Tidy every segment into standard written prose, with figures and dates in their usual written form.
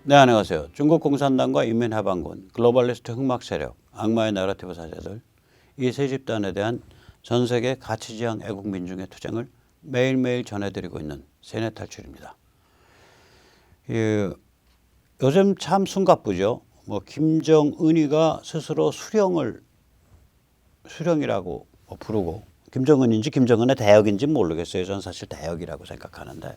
네, 안녕하세요. 중국 공산당과 인민해방군, 글로벌리스트 흑막 세력, 악마의 내러티브 사제들, 이 세 집단에 대한 전 세계 가치지향 애국 민중의 투쟁을 매일매일 전해드리고 있는 세뇌탈출입니다. 요즘 참 숨가쁘죠. 김정은이가 스스로 수령이라고 부르고, 김정은인지 김정은의 대역인지 모르겠어요. 저는 사실 대역이라고 생각하는데.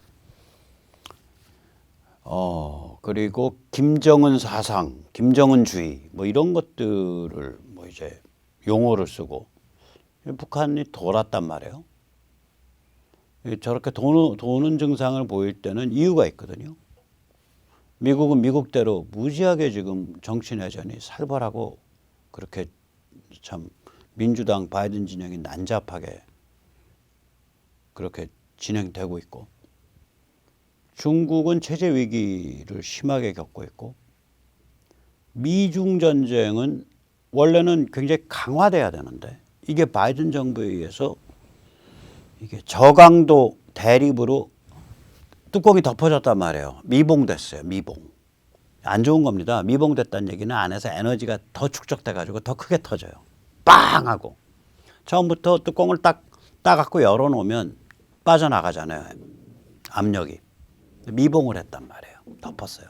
그리고 김정은 사상, 김정은주의 이런 것들을 이제 용어를 쓰고 북한이 돌았단 말이에요. 저렇게 도는 증상을 보일 때는 이유가 있거든요. 미국은 미국대로 무지하게 지금 정치 내전이 살벌하고 그렇게 참 민주당 바이든 진영이 난잡하게 그렇게 진행되고 있고, 중국은 체제 위기를 심하게 겪고 있고, 미중 전쟁은 원래는 굉장히 강화돼야 되는데 이게 바이든 정부에 의해서 이게 저강도 대립으로 뚜껑이 덮어졌단 말이에요. 미봉됐어요. 미봉. 안 좋은 겁니다. 미봉됐다는 얘기는 안에서 에너지가 더 축적돼 가지고 더 크게 터져요. 빵 하고. 처음부터 뚜껑을 딱 갖고 열어놓으면 빠져나가잖아요. 압력이. 미봉을 했단 말이에요. 덮었어요.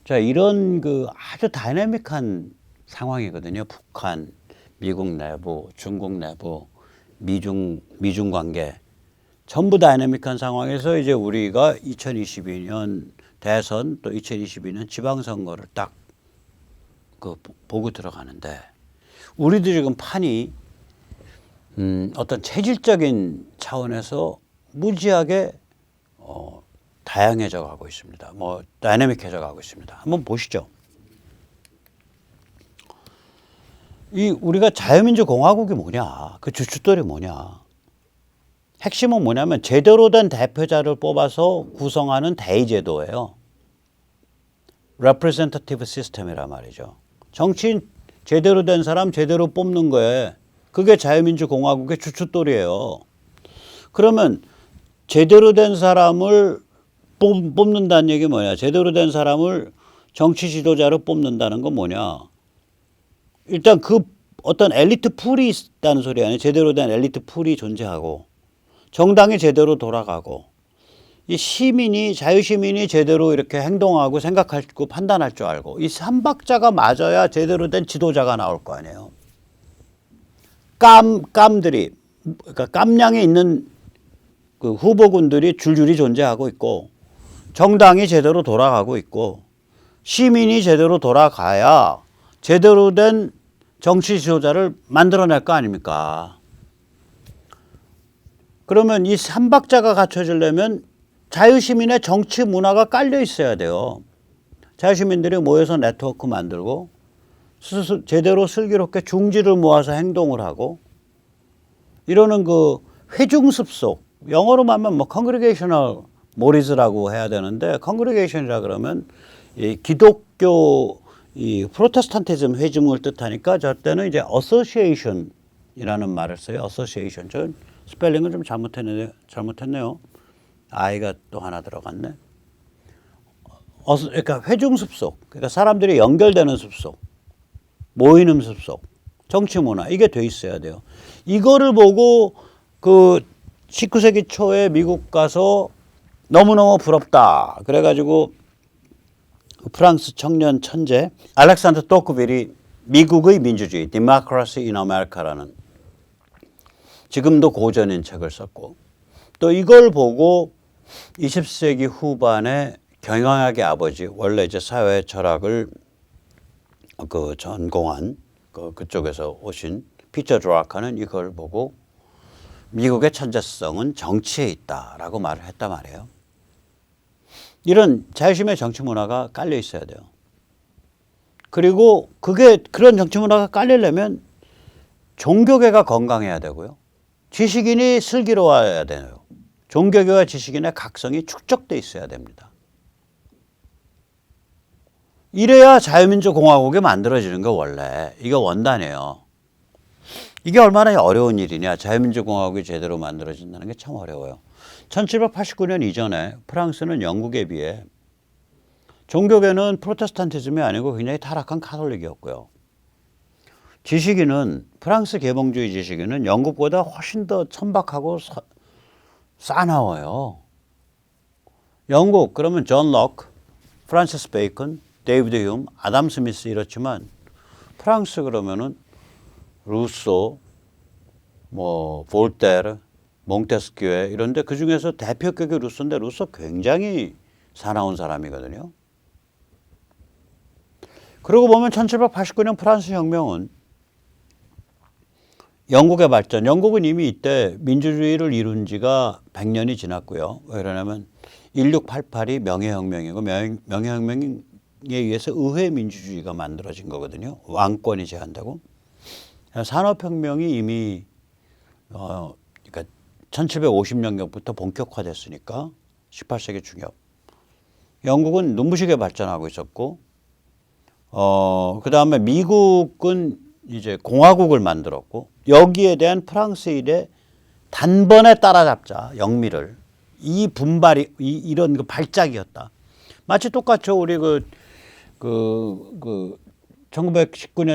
자, 이런 아주 다이내믹한 상황이거든요. 북한, 미국 내부, 중국 내부, 미중 관계 전부 다이내믹한 상황에서 이제 우리가 2022년 대선 또 2022년 지방선거를 딱 보고 들어가는데, 우리도 지금 판이 어떤 체질적인 차원에서 무지하게 다양해져 가고 있습니다. 다이내믹해져 가고 있습니다. 한번 보시죠. 우리가 자유민주공화국이 뭐냐? 그 주춧돌이 뭐냐? 핵심은 뭐냐면 제대로 된 대표자를 뽑아서 구성하는 대의제도예요. representative system이란 말이죠. 정치인 제대로 된 사람 제대로 뽑는 거에 그게 자유민주공화국의 주춧돌이에요. 그러면 제대로 된 사람을 뽑는다는 얘기 뭐냐? 제대로 된 사람을 정치 지도자로 뽑는다는 건 뭐냐? 일단 어떤 엘리트 풀이 있다는 소리 아니에요. 제대로 된 엘리트 풀이 존재하고, 정당이 제대로 돌아가고, 이 자유시민이 제대로 이렇게 행동하고 생각하고 판단할 줄 알고, 이 삼박자가 맞아야 제대로 된 지도자가 나올 거 아니에요. 그러니까 깜냥에 있는 후보군들이 줄줄이 존재하고 있고, 정당이 제대로 돌아가고 있고, 시민이 제대로 돌아가야 제대로 된 정치 지도자를 만들어낼 거 아닙니까? 그러면 이 삼박자가 갖춰지려면 자유시민의 정치 문화가 깔려 있어야 돼요. 자유시민들이 모여서 네트워크 만들고 제대로 슬기롭게 중지를 모아서 행동을 하고, 이러는 회중습속, 영어로 말하면 congregational moris라고 해야 되는데, congregation이라 그러면 이 기독교 프로테스탄티즘 회중을 뜻하니까 저 때는 이제 association이라는 말을 써요. association. 저 스펠링은 좀 잘못했네요. 아이가 또 하나 들어갔네. 그러니까 회중습속, 그러니까 사람들이 연결되는 습속, 모이는 습속, 정치 문화, 이게 돼 있어야 돼요. 이거를 보고 19세기 초에 미국 가서 너무너무 부럽다 그래가지고 프랑스 청년 천재 알렉산더 토크빌이 미국의 민주주의, Democracy in America라는 지금도 고전인 책을 썼고, 또 이걸 보고 20세기 후반에 경영학의 아버지, 원래 이제 사회 철학을 전공한 그쪽에서 오신 피터 드라카는 이걸 보고 미국의 천재성은 정치에 있다라고 말을 했단 말이에요. 이런 자유시민의 정치 문화가 깔려 있어야 돼요. 그리고 그런 정치 문화가 깔리려면 종교계가 건강해야 되고요. 지식인이 슬기로워야 돼요. 종교계와 지식인의 각성이 축적돼 있어야 됩니다. 이래야 자유민주공화국이 만들어지는 거 원래. 이게 원단이에요. 이게 얼마나 어려운 일이냐. 자유민주공화국이 제대로 만들어진다는 게 참 어려워요. 1789년 이전에 프랑스는 영국에 비해 종교계는 프로테스탄티즘이 아니고 굉장히 타락한 카톨릭이었고요. 지식인은 프랑스 계몽주의 지식인은 영국보다 훨씬 더 천박하고 싸나워요. 영국 그러면 존 록, 프란시스 베이컨, 데이비드 휴me, 아담 스미스 이렇지만 프랑스 그러면은 루소, 뭐 볼테르, 몽테스키에 이런데 그 중에서 대표격이 루소인데 루소 굉장히 사나운 사람이거든요. 그러고 보면 1789년 프랑스 혁명은 영국의 발전, 영국은 이미 이때 민주주의를 이룬 지가 100년이 지났고요. 왜 그러냐면 1688이 명예혁명이고 명예혁명에 의해서 의회 민주주의가 만들어진 거거든요. 왕권이 제한되고. 산업혁명이 이미 그러니까 1750년경부터 본격화됐으니까 18세기 중엽. 영국은 눈부시게 발전하고 있었고 그다음에 미국은 이제 공화국을 만들었고 여기에 대한 프랑스인의 단번에 따라잡자 영미를 이 분발이 이런 그 발작이었다. 마치 똑같죠. 우리 1919년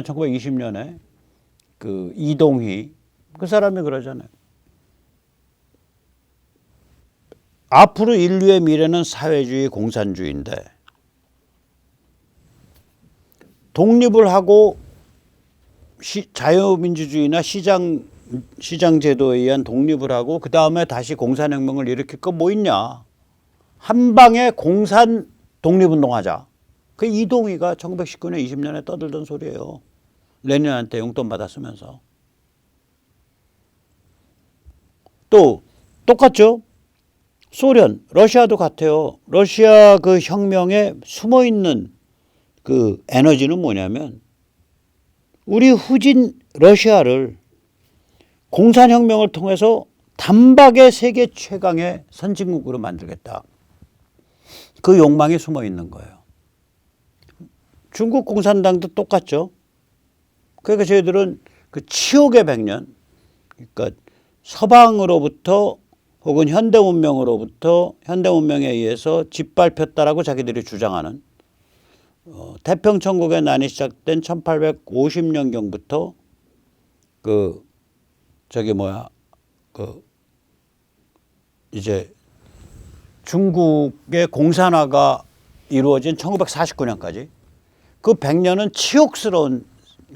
1920년에 그 이동희 그 사람이 그러잖아요. 앞으로 인류의 미래는 사회주의 공산주의인데 독립을 하고 자유민주주의나 시장 제도에 의한 독립을 하고 그 다음에 다시 공산혁명을 일으킬 거 뭐 있냐. 한 방에 공산 독립운동하자. 그 이동희가 1919년 20년에 떠들던 소리예요. 레닌한테 용돈 받았으면서. 또 똑같죠. 소련, 러시아도 같아요. 러시아 그 혁명에 숨어있는 그 에너지는 뭐냐면 우리 후진 러시아를 공산혁명을 통해서 단박에 세계 최강의 선진국으로 만들겠다. 그 욕망이 숨어 있는 거예요. 중국 공산당도 똑같죠. 그러니까 저희들은 그 치욕의 100년, 그러니까 서방으로부터 혹은 현대문명으로부터 현대문명에 의해서 짓밟혔다라고 자기들이 주장하는 태평천국의 난이 시작된 1850년경부터 이제 중국의 공산화가 이루어진 1949년까지 그 100년은 치욕스러운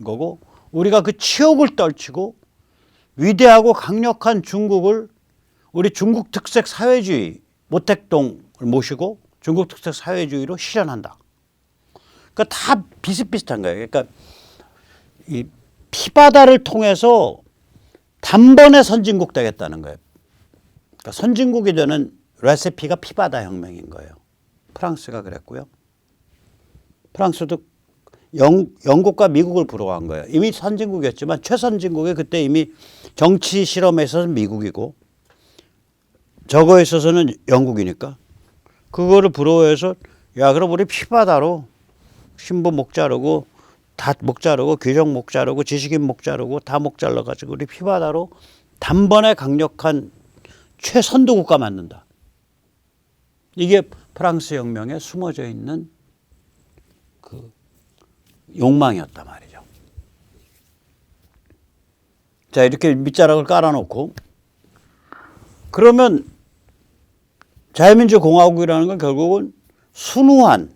거고 우리가 그 치욕을 떨치고 위대하고 강력한 중국을 우리 중국 특색 사회주의 모택동을 모시고 중국 특색 사회주의로 실현한다. 그러니까 다 비슷비슷한 거예요. 그러니까 이 피바다를 통해서 단번에 선진국 되겠다는 거예요. 그러니까 선진국이 되는 레시피가 피바다 혁명인 거예요. 프랑스가 그랬고요. 프랑스도 영국과 미국을 부러워한 거예요. 이미 선진국이었지만 최선진국이 그때 이미 정치 실험에 있어서는 미국이고 저거에 있어서는 영국이니까 그거를 부러워해서 야 그럼 우리 피바다로 신부 목 자르고 다 목 자르고 귀족 목 자르고 지식인 목 자르고 다 목 잘라가지고 우리 피바다로 단번에 강력한 최선도 국가 만든다. 이게 프랑스 혁명에 숨어져 있는 그 욕망이었단 말이죠. 자 이렇게 밑자락을 깔아놓고 그러면 자유민주공화국이라는 건 결국은 순후한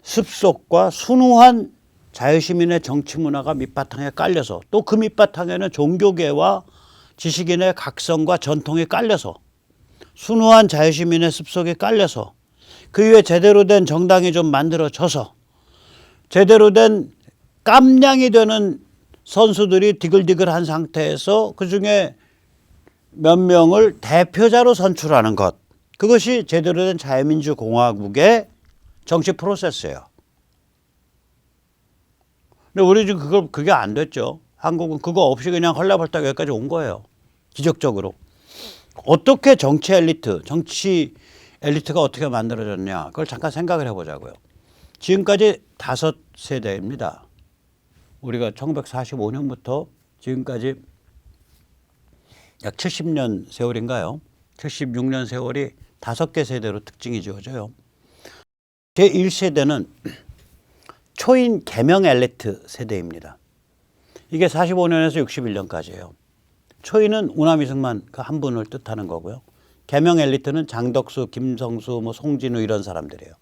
습속과 순후한 자유시민의 정치 문화가 밑바탕에 깔려서 또 그 밑바탕에는 종교계와 지식인의 각성과 전통이 깔려서 순후한 자유시민의 습속에 깔려서 그 위에 제대로 된 정당이 좀 만들어져서 제대로 된 깜냥이 되는 선수들이 디글디글한 상태에서 그중에 몇 명을 대표자로 선출하는 것. 그것이 제대로 된 자유민주공화국의 정치 프로세스예요. 근데 우리 지금 그게 안 됐죠. 한국은 그거 없이 그냥 헐레벌떡 여기까지 온 거예요. 기적적으로. 어떻게 정치 엘리트가 어떻게 만들어졌냐. 그걸 잠깐 생각을 해보자고요. 지금까지 5세대입니다. 우리가 1945년부터 지금까지 약 70년 세월인가요? 76년 세월이 5개 세대로 특징이 지어져요. 제1세대는 초인 개명 엘리트 세대입니다. 이게 45년에서 61년까지예요. 초인은 우남 이승만 그 한 분을 뜻하는 거고요. 개명 엘리트는 장덕수, 김성수, 뭐 송진우 이런 사람들이에요.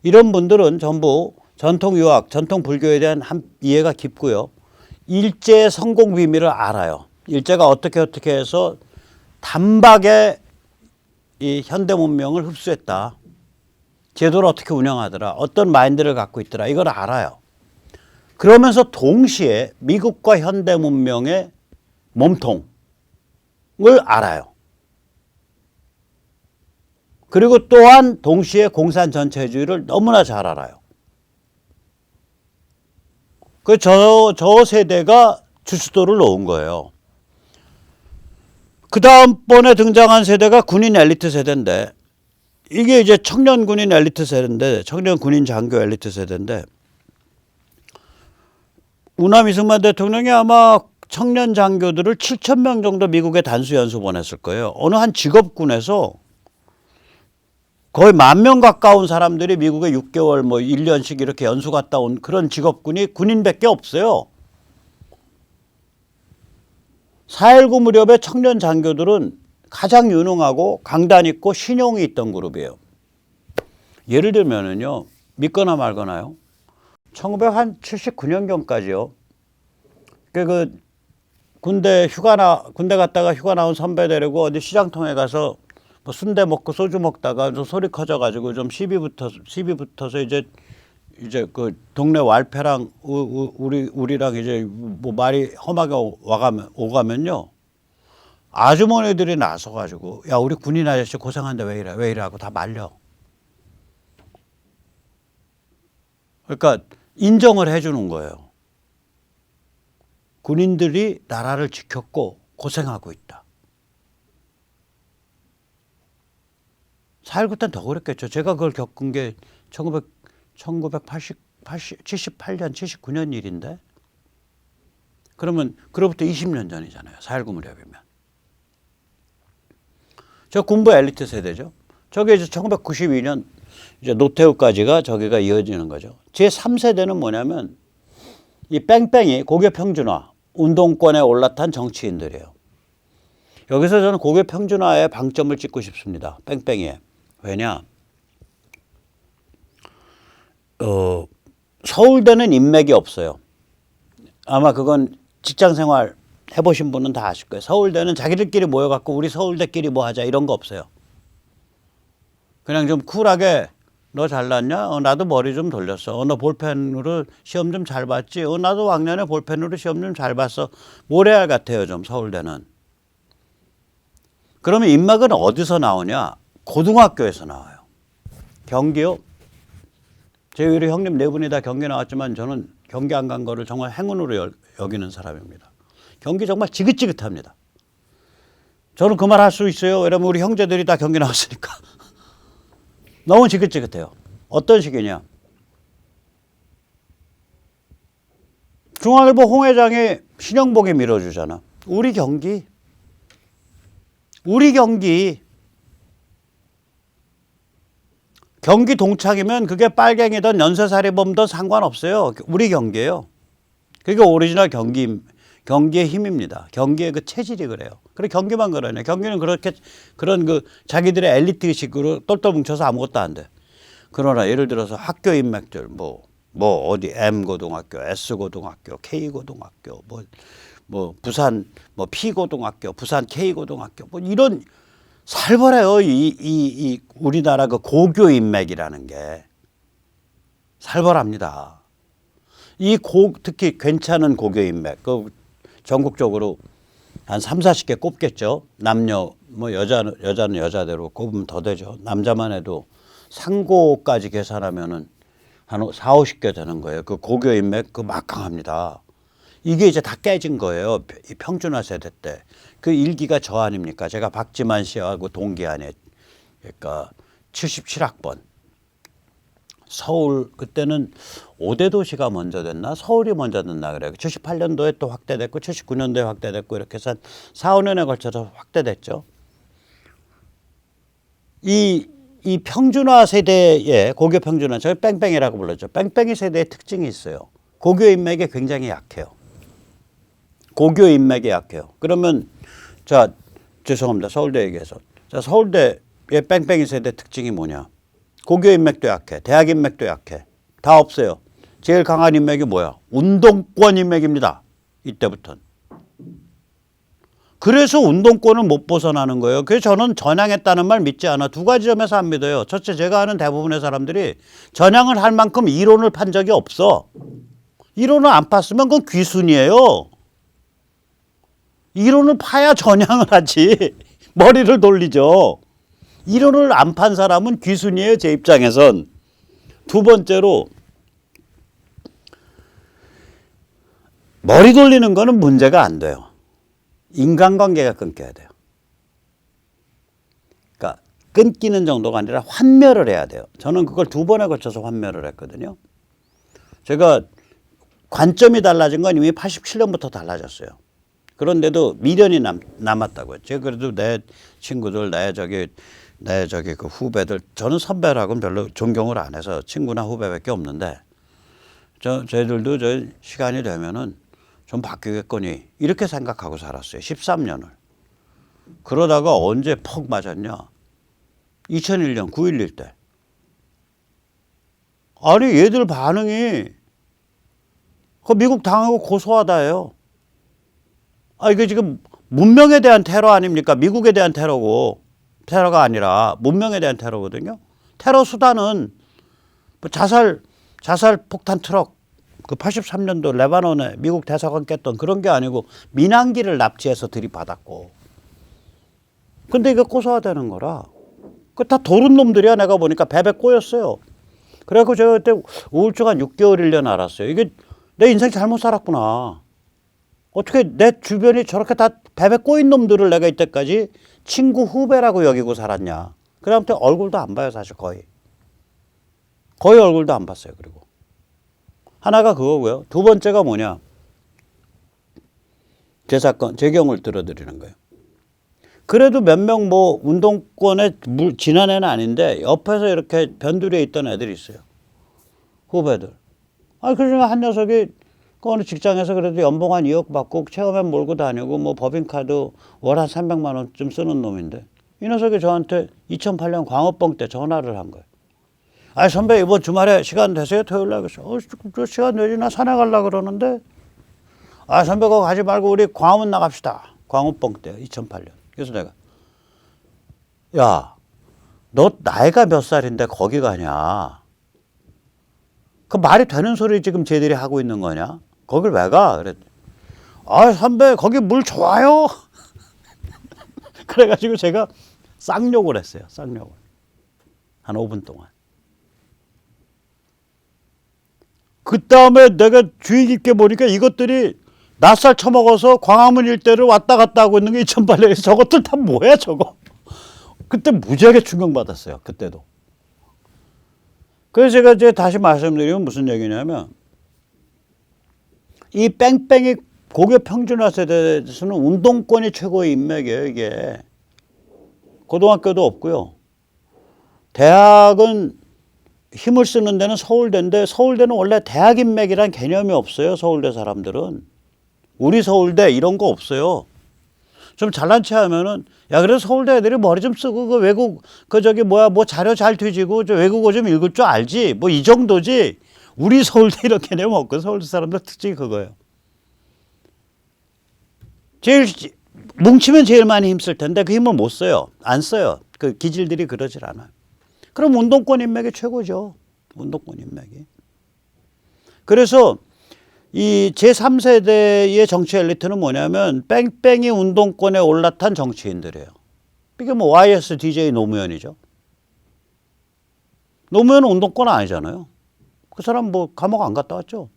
이런 분들은 전부 전통 유학, 전통 불교에 대한 이해가 깊고요. 일제의 성공 비밀을 알아요. 일제가 어떻게 해서 단박에 이 현대 문명을 흡수했다. 제도를 어떻게 운영하더라. 어떤 마인드를 갖고 있더라. 이걸 알아요. 그러면서 동시에 미국과 현대 문명의 몸통을 알아요. 그리고 또한 동시에 공산 전체주의를 너무나 잘 알아요. 저 세대가 주춧돌을 놓은 거예요. 그 다음번에 등장한 세대가 군인 엘리트 세대인데, 이게 이제 청년 군인 엘리트 세대인데, 청년 군인 장교 엘리트 세대인데, 우남 이승만 대통령이 아마 청년 장교들을 7,000명 정도 미국에 단수 연수 보냈을 거예요. 어느 한 직업군에서 거의 10,000명 가까운 사람들이 미국에 6개월 뭐 1년씩 이렇게 연수 갔다 온 그런 직업군이 군인밖에 없어요. 4.19 무렵의 청년 장교들은 가장 유능하고 강단 있고 신용이 있던 그룹이에요. 예를 들면은요, 믿거나 말거나요. 1979년경까지요. 군대 갔다가 휴가 나온 선배 데리고 어디 시장통에 가서 뭐 순대 먹고 소주 먹다가 좀 소리 커져가지고 좀 시비 붙어서 이제 그 동네 왈패랑 우리랑 이제 뭐 말이 험하게 오가면요. 아주머니들이 나서가지고 야, 우리 군인 아저씨 고생한데 왜 이래 하고 다 말려. 그러니까 인정을 해주는 거예요. 군인들이 나라를 지켰고 고생하고 있다. 4.19 때는 더 그랬겠죠. 제가 그걸 겪은 게 1978년, 79년 일인데, 그러면 그로부터 20년 전이잖아요. 4.19 무렵이면. 저 군부 엘리트 세대죠. 저게 이제 1992년 이제 노태우까지가 저기가 이어지는 거죠. 제 3세대는 뭐냐면 이 뺑뺑이 고교 평준화 운동권에 올라탄 정치인들이에요. 여기서 저는 고교 평준화에 방점을 찍고 싶습니다. 뺑뺑이에. 왜냐? 서울대는 인맥이 없어요. 아마 그건 직장생활 해보신 분은 다 아실 거예요. 서울대는 자기들끼리 모여갖고 우리 서울대끼리 뭐 하자 이런 거 없어요. 그냥 좀 쿨하게 너 잘났냐? 나도 머리 좀 돌렸어. 너 볼펜으로 시험 좀 잘 봤지? 나도 왕년에 볼펜으로 시험 좀 잘 봤어. 모래알 같아요, 좀 서울대는. 그러면 인맥은 어디서 나오냐? 고등학교에서 나와요. 경기요? 제 우리 형님 네 분이 다 경기 나왔지만 저는 경기 안 간 거를 정말 행운으로 여기는 사람입니다. 경기 정말 지긋지긋합니다. 저는 그 말 할 수 있어요. 왜냐면 우리 형제들이 다 경기 나왔으니까. 너무 지긋지긋해요. 어떤 식이냐? 중앙일보 홍 회장이 신영복이 밀어주잖아. 우리 경기 동창이면 그게 빨갱이든 연쇄살인범든 상관없어요. 우리 경기예요. 그게 오리지널 경기의 힘입니다. 경기의 그 체질이 그래요. 그래 경기만 그러네. 경기는 그렇게 그런 그 자기들의 엘리트 식으로 똘똘 뭉쳐서 아무것도 안 돼. 그러나 예를 들어서 학교 인맥들 뭐 어디 M 고등학교, S 고등학교, K 고등학교 뭐 부산 뭐 P 고등학교, 부산 K 고등학교 뭐 이런 살벌해요. 이 우리나라 그 고교 인맥이라는 게 살벌합니다. 특히 괜찮은 고교 인맥 그 전국적으로 한 30-40개 꼽겠죠. 남녀 뭐 여자는 여자대로 꼽으면 더 되죠. 남자만 해도 상고까지 계산하면은 한 40-50개 되는 거예요. 그 고교 인맥 그 막강합니다. 이게 이제 다 깨진 거예요. 이 평준화 세대 때. 그 일기가 저 아닙니까? 제가 박지만 씨하고 동기 안에 그러니까 77학번. 서울 그때는 5대 도시가 먼저 됐나? 서울이 먼저 됐나 그래요. 78년도에 또 확대됐고 79년도에 확대됐고 이렇게 해서 한 4-5년에 걸쳐서 확대됐죠. 이 이 평준화 세대의 고교 평준화, 저희 뺑뺑이라고 불렀죠. 뺑뺑이 세대의 특징이 있어요. 고교 인맥에 굉장히 약해요. 고교 인맥에 약해요. 그러면 자, 죄송합니다. 서울대 얘기해서. 자, 서울대의 뺑뺑이 세대 특징이 뭐냐? 고교 인맥도 약해. 대학 인맥도 약해. 다 없어요. 제일 강한 인맥이 뭐야? 운동권 인맥입니다. 이때부터는. 그래서 운동권을 못 벗어나는 거예요. 그래서 저는 전향했다는 말 믿지 않아. 두 가지 점에서 안 믿어요. 첫째, 제가 아는 대부분의 사람들이 전향을 할 만큼 이론을 판 적이 없어. 이론을 안 팠으면 그건 귀순이에요. 이론을 파야 전향을 하지. 머리를 돌리죠. 이론을 안 판 사람은 귀순이에요. 제 입장에선. 두 번째로 머리 돌리는 거는 문제가 안 돼요. 인간관계가 끊겨야 돼요. 그러니까 끊기는 정도가 아니라 환멸을 해야 돼요. 저는 그걸 2번에 걸쳐서 환멸을 했거든요. 제가 관점이 달라진 건 이미 87년부터 달라졌어요. 그런데도 미련이 남았다고요. 제가 그래도 내 친구들, 내 그 후배들, 저는 선배라고는 별로 존경을 안 해서 친구나 후배밖에 없는데, 저희들도 저 시간이 되면은 좀 바뀌겠거니 이렇게 생각하고 살았어요. 13년을. 그러다가 언제 퍽 맞았냐? 2001년 9.11 때. 아니 얘들 반응이 그 미국 당하고 고소하다예요. 아 이게 지금 문명에 대한 테러 아닙니까? 미국에 대한 테러고 테러가 아니라 문명에 대한 테러거든요. 테러 수단은 뭐 자살 폭탄 트럭 그 83년도 레바논에 미국 대사관 깼던 그런 게 아니고 민항기를 납치해서 들이받았고. 근데 이거 고소화되는 거라. 그 다 도른 놈들이야. 내가 보니까 베베 꼬였어요. 그래갖고 제가 그때 우울증 한 6개월 1년 알았어요. 이게 내 인생 잘못 살았구나. 어떻게 내 주변이 저렇게 다 베베 꼬인 놈들을 내가 이때까지 친구 후배라고 여기고 살았냐. 그래 아무튼 얼굴도 안 봐요. 사실 거의 얼굴도 안 봤어요. 그리고 하나가 그거고요. 두 번째가 뭐냐. 제 사건, 제 경우를 들어드리는 거예요. 그래도 몇 명 뭐 운동권에 지난 애는 아닌데 옆에서 이렇게 변두리에 있던 애들이 있어요. 후배들. 아니, 그 중에 한 녀석이 그 어느 직장에서 그래도 연봉 한 2억 받고 체험에 몰고 다니고 뭐 법인카드 월 한 300만 원쯤 쓰는 놈인데 이 녀석이 저한테 2008년 광업봉 때 전화를 한 거예요. 아니 선배 이번 주말에 시간 되세요? 토요일 날 그래서 저 시간 되지 나 산에 가려고 그러는데 아 선배 거기 가지 말고 우리 광화문 나갑시다. 광업봉 때 2008년. 그래서 내가 야 너 나이가 몇 살인데 거기 가냐? 그 말이 되는 소리 지금 쟤들이 하고 있는 거냐? 거길 왜 가? 그랬더니 아 선배 거기 물 좋아요. 그래가지고 제가 쌍욕을 했어요. 쌍욕을 한 5분 동안. 그 다음에 내가 주의 깊게 보니까 이것들이 낯살 처먹어서 광화문 일대를 왔다 갔다 하고 있는 게 2008년에 저것들 다 뭐야 저거. 그때 무지하게 충격받았어요. 그때도. 그래서 제가 이제 다시 말씀드리면 무슨 얘기냐면 이 뺑뺑이 고교 평준화 세대에서는 운동권이 최고의 인맥이에요. 이게. 고등학교도 없고요. 대학은 힘을 쓰는 데는 서울대인데 서울대는 원래 대학 인맥이란 개념이 없어요. 서울대 사람들은. 우리 서울대 이런 거 없어요. 좀 잘난 체 하면은 야 그래서 서울대 애들이 머리 좀 쓰고 그 외국 그 저기 뭐야 뭐 자료 잘 뒤지고 저 외국어 좀 읽을 줄 알지 뭐 이 정도지. 우리 서울대 이런 개념 없고 서울대 사람들 특징이 그거예요. 제일 뭉치면 제일 많이 힘쓸 텐데 그 힘을 못 써요. 안 써요. 그 기질들이 그러질 않아요. 그럼 운동권 인맥이 최고죠. 운동권 인맥이. 그래서 이 제3세대의 정치 엘리트는 뭐냐면 뺑뺑이 운동권에 올라탄 정치인들이에요. 이게 뭐 YS DJ 노무현이죠. 노무현은 운동권 아니잖아요. 그 사람 뭐 감옥 안 갔다 왔죠.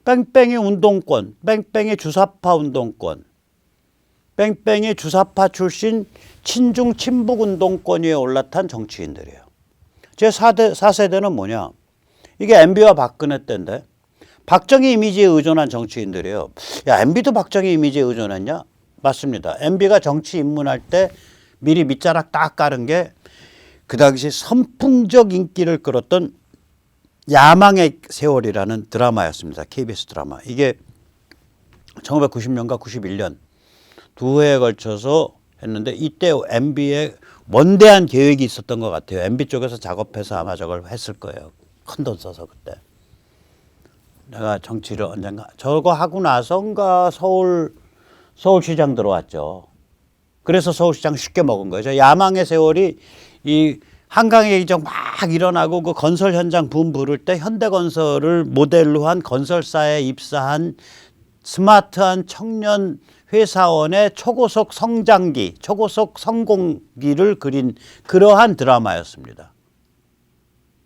뺑뺑이 운동권, 뺑뺑이 주사파 운동권, 뺑뺑이 주사파 출신 친중 친북 운동권 위에 올라탄 정치인들이에요. 제4세대는 뭐냐? 이게 MB와 박근혜 때인데 박정희 이미지에 의존한 정치인들이에요. 야 MB도 박정희 이미지에 의존했냐? 맞습니다. MB가 정치 입문할 때 미리 밑자락 딱 깔은 게 그 당시 선풍적 인기를 끌었던 야망의 세월이라는 드라마였습니다. KBS 드라마. 이게 1990년과 91년 두 해에 걸쳐서 했는데 이때 MB에 원대한 계획이 있었던 것 같아요. MB 쪽에서 작업해서 아마 저걸 했을 거예요. 큰 돈 써서 그때. 내가 정치를 언젠가 저거 하고 나선가 서울시장 들어왔죠. 그래서 서울시장 쉽게 먹은 거죠. 야망의 세월이 이 한강의 기적 막 일어나고 그 건설 현장 붐 부를 때 현대건설을 모델로 한 건설사에 입사한 스마트한 청년 회사원의 초고속 성장기, 초고속 성공기를 그린 그러한 드라마였습니다.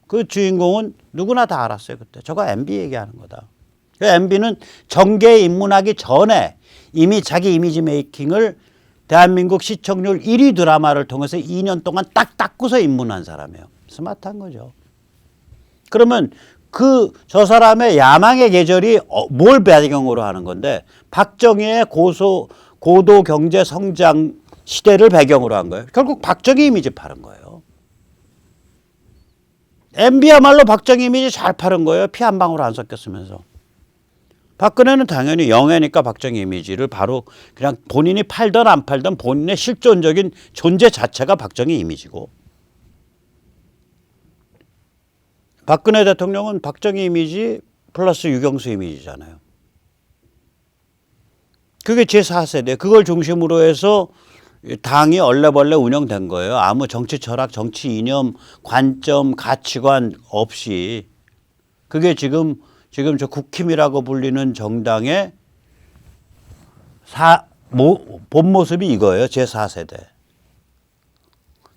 그 주인공은 누구나 다 알았어요. 그때. 저거 MB 얘기하는 거다. MB는 정계에 입문하기 전에 이미 자기 이미지 메이킹을 대한민국 시청률 1위 드라마를 통해서 2년 동안 딱 닦고서 입문한 사람이에요. 스마트한 거죠. 그러면 저 사람의 야망의 계절이 뭘 배경으로 하는 건데 박정희의 고도 경제 성장 시대를 배경으로 한 거예요. 결국 박정희 이미지 파는 거예요. MB야말로 박정희 이미지 잘 파는 거예요. 피 한 방울 안 섞였으면서. 박근혜는 당연히 영예니까 박정희 이미지를 바로 그냥 본인이 팔든 안 팔든 본인의 실존적인 존재 자체가 박정희 이미지고, 박근혜 대통령은 박정희 이미지 플러스 유경수 이미지잖아요. 그게 제4세대. 그걸 중심으로 해서 당이 얼레벌레 운영된 거예요. 아무 정치 철학, 정치 이념, 관점, 가치관 없이. 그게 지금 저 국힘이라고 불리는 정당의 본 모습이 이거예요. 제4세대.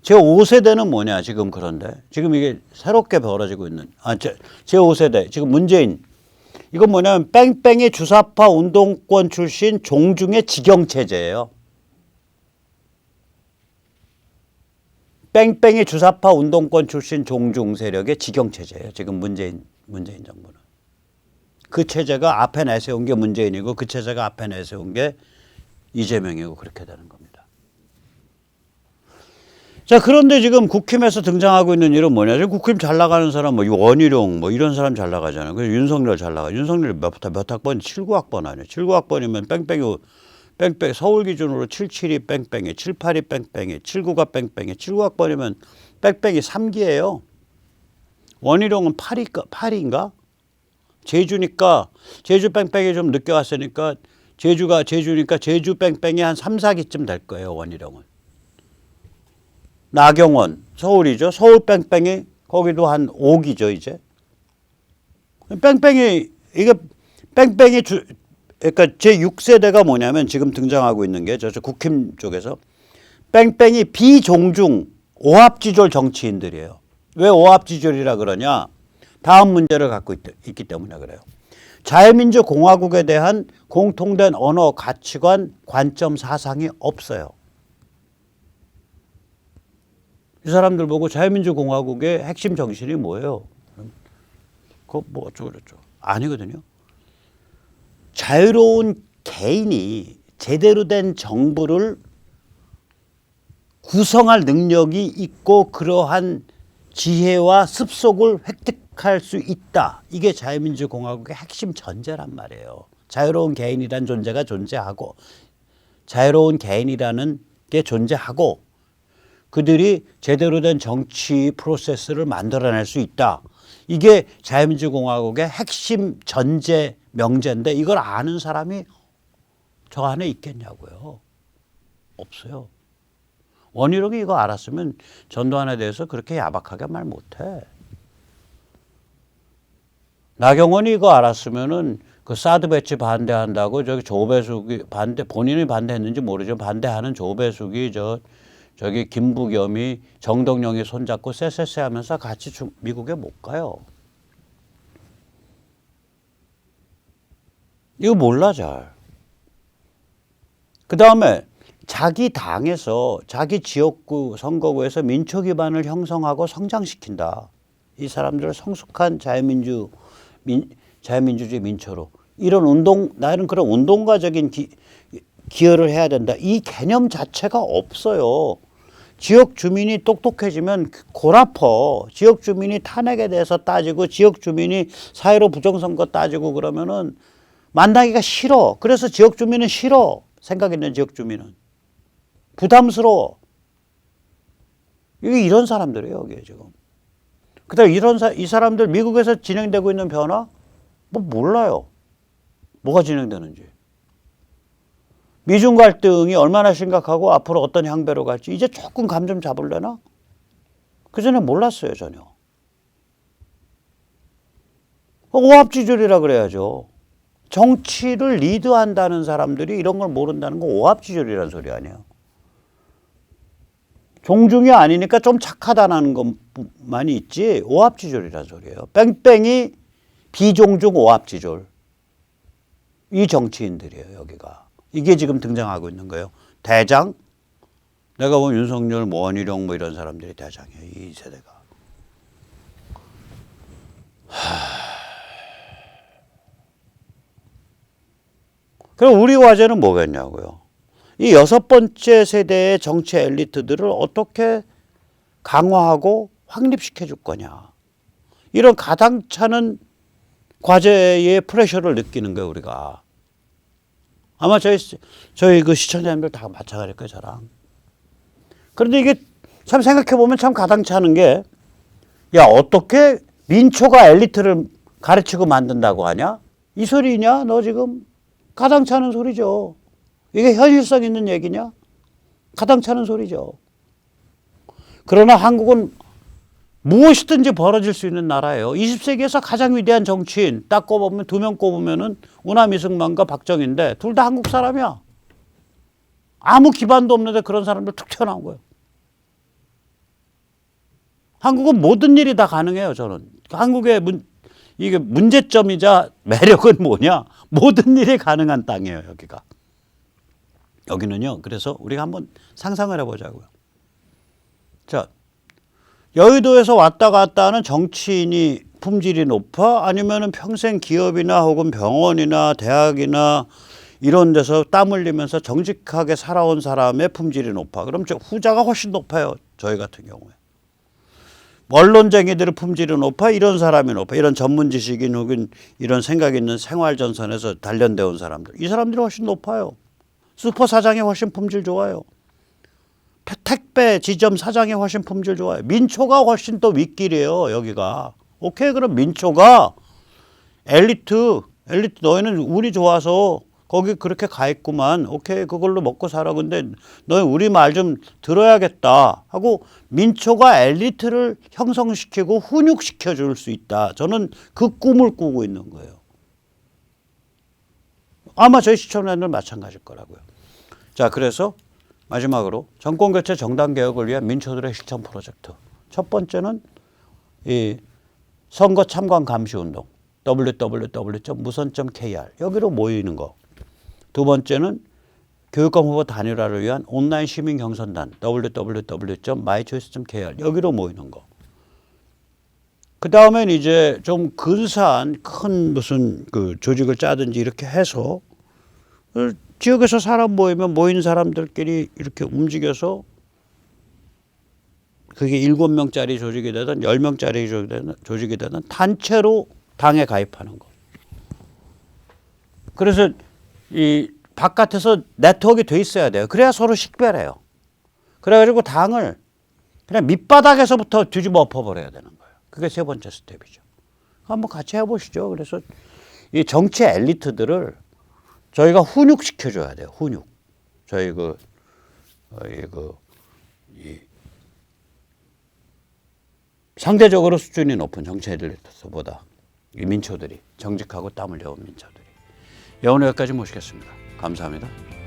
제5세대는 뭐냐 지금. 그런데 지금 이게 새롭게 벌어지고 있는 제5세대 지금 문재인, 이건 뭐냐면 뺑뺑이 주사파 운동권 출신 종중의 직영체제예요. 뺑뺑이 주사파 운동권 출신 종중 세력의 직영체제예요. 지금 문재인 정부는. 그 체제가 앞에 내세운 게 문재인이고 그 체제가 앞에 내세운 게 이재명이고 그렇게 되는 겁니다. 자, 그런데 지금 국힘에서 등장하고 있는 일은 뭐냐. 지금 국힘 잘 나가는 사람 원희룡 이런 사람 잘 나가잖아요. 그래서 윤석열 잘 나가. 윤석열 몇 학번? 79학번 아니에요. 79학번이면 뺑뺑이 서울 기준으로 77이 뺑뺑이, 78이 뺑뺑이, 79가 뺑뺑이, 79학번이면 뺑뺑이 3기예요. 원희룡은 8인가? 제주니까 제주 뺑뺑이 좀 늦게 왔으니까 제주니까 제주 뺑뺑이 한 3, 4기쯤 될 거예요. 원희룡은. 나경원 서울이죠. 서울 뺑뺑이 거기도 한 5기죠. 이제. 뺑뺑이 이게 뺑뺑이 그러니까 제6세대가 뭐냐면 지금 등장하고 있는 게 저 국힘 쪽에서 뺑뺑이 비종중 오합지졸 정치인들이에요. 왜 오합지졸이라 그러냐. 다음 문제를 갖고 있기 때문에 그래요. 자유민주공화국에 대한 공통된 언어, 가치관, 관점, 사상이 없어요. 이 사람들 보고 자유민주공화국의 핵심 정신이 뭐예요? 그거 뭐 어쩌고저쩌고. 아니거든요. 자유로운 개인이 제대로 된 정부를 구성할 능력이 있고 그러한 지혜와 습속을 획득할 수 있다. 이게 자유민주공화국의 핵심 전제란 말이에요. 자유로운 개인이라는 존재가 존재하고 자유로운 개인이라는 게 존재하고 그들이 제대로 된 정치 프로세스를 만들어낼 수 있다. 이게 자유민주공화국의 핵심 전제 명제인데 이걸 아는 사람이 저 안에 있겠냐고요. 없어요. 원희룡이 이거 알았으면 전두환에 대해서 그렇게 야박하게 말 못해. 나경원이 이거 알았으면은 그 사드 배치 반대한다고 저기 조배숙이 본인이 반대했는지 모르죠. 반대하는 조배숙이 저기 김부겸이 정동영이 손잡고 쎄쎄쎄 하면서 같이 미국에 못 가요. 이거 몰라 잘. 그 다음에 자기 당에서 자기 지역구 선거구에서 민초 기반을 형성하고 성장시킨다. 이 사람들을 성숙한 자유민주주의 민초로 이런 나는 그런 운동가적인 기여를 해야 된다. 이 개념 자체가 없어요. 지역 주민이 똑똑해지면 골아퍼. 지역 주민이 탄핵에 대해서 따지고 지역 주민이 사회로 부정선거 따지고 그러면은 만나기가 싫어. 그래서 지역 주민은 싫어. 생각 있는 지역 주민은. 부담스러워. 이게 이런 사람들이에요, 여기에 지금. 그다음에 이 사람들 미국에서 진행되고 있는 변화? 뭐 몰라요. 뭐가 진행되는지. 미중 갈등이 얼마나 심각하고 앞으로 어떤 향배로 갈지 이제 조금 감 좀 잡으려나? 그전에 몰랐어요, 전혀. 오합지졸이라 그래야죠. 정치를 리드한다는 사람들이 이런 걸 모른다는 건 오합지졸이라는 소리 아니에요. 종중이 아니니까 좀 착하다는 것만이 있지 오합지졸이라는 소리예요. 뺑뺑이 비종중 오합지졸. 이 정치인들이에요, 여기가. 이게 지금 등장하고 있는 거예요. 대장? 내가 보면 윤석열, 원희룡 뭐 이런 사람들이 대장이에요, 이 세대가. 그럼 우리 과제는 뭐겠냐고요. 이 6번째 세대의 정치 엘리트들을 어떻게 강화하고 확립시켜 줄 거냐. 이런 가당차는 과제의 프레셔를 느끼는 거예요, 우리가. 아마 저희 그 시청자님들 다 마찬가지일 거예요, 저랑. 그런데 이게 참 생각해보면 참 가당차는 게, 야, 어떻게 민초가 엘리트를 가르치고 만든다고 하냐? 이 소리냐? 너 지금 가당차는 소리죠. 이게 현실성 있는 얘기냐? 가당차는 소리죠. 그러나 한국은 무엇이든지 벌어질 수 있는 나라예요. 20세기에서 가장 위대한 정치인 딱 꼽으면 2명 꼽으면은 우남 이승만과 박정희인데 둘 다 한국 사람이야. 아무 기반도 없는데 그런 사람들 툭 튀어나온 거예요. 한국은 모든 일이 다 가능해요, 저는. 한국의 이게 문제점이자 매력은 뭐냐? 모든 일이 가능한 땅이에요, 여기가. 여기는요. 그래서 우리가 한번 상상을 해보자고요. 자, 여의도에서 왔다 갔다 하는 정치인이 품질이 높아? 아니면은 평생 기업이나 혹은 병원이나 대학이나 이런 데서 땀 흘리면서 정직하게 살아온 사람의 품질이 높아? 그럼 저 후자가 훨씬 높아요. 저희 같은 경우에. 언론쟁이들의 품질이 높아? 이런 사람이 높아? 이런 전문 지식인 혹은 이런 생각 있는 생활전선에서 단련되어 온 사람들. 이 사람들이 훨씬 높아요. 슈퍼 사장이 훨씬 품질 좋아요. 택배 지점 사장이 훨씬 품질 좋아요. 민초가 훨씬 더 윗길이에요, 여기가. 오케이, 그럼 민초가 엘리트 너희는 운이 좋아서 거기 그렇게 가 있구만. 오케이, 그걸로 먹고 살아. 근데 너희 우리 말 좀 들어야겠다 하고 민초가 엘리트를 형성시키고 훈육시켜 줄 수 있다. 저는 그 꿈을 꾸고 있는 거예요. 아마 저희 시청자들 마찬가지일 거라고요. 자, 그래서 마지막으로 정권교체 정당개혁을 위한 민초들의 실천 프로젝트. 첫 번째는 이 선거 참관 감시운동 www.mu선.kr 여기로 모이는 거. 두 번째는 교육감 후보 단일화를 위한 온라인 시민 경선단 www.mychoice.kr 여기로 모이는 거. 그 다음엔 이제 좀 근사한 큰 무슨 그 조직을 짜든지 이렇게 해서 지역에서 사람 모이면 모인 사람들끼리 이렇게 움직여서 그게 7명짜리 조직이 되든 10명짜리 조직이 되든 단체로 당에 가입하는 거. 그래서 이 바깥에서 네트워크가 돼 있어야 돼요. 그래야 서로 식별해요. 그래가지고 당을 그냥 밑바닥에서부터 뒤집어 엎어버려야 되는 거예요. 그게 세 번째 스텝이죠. 한번 같이 해보시죠. 그래서 이 정치 엘리트들을 저희가 훈육시켜줘야 돼요. 훈육. 저희 상대적으로 수준이 높은 정치 엘리트보다 이 민초들이 정직하고 땀을 흘려온 민초들이. 오늘 여기까지 모시겠습니다. 감사합니다.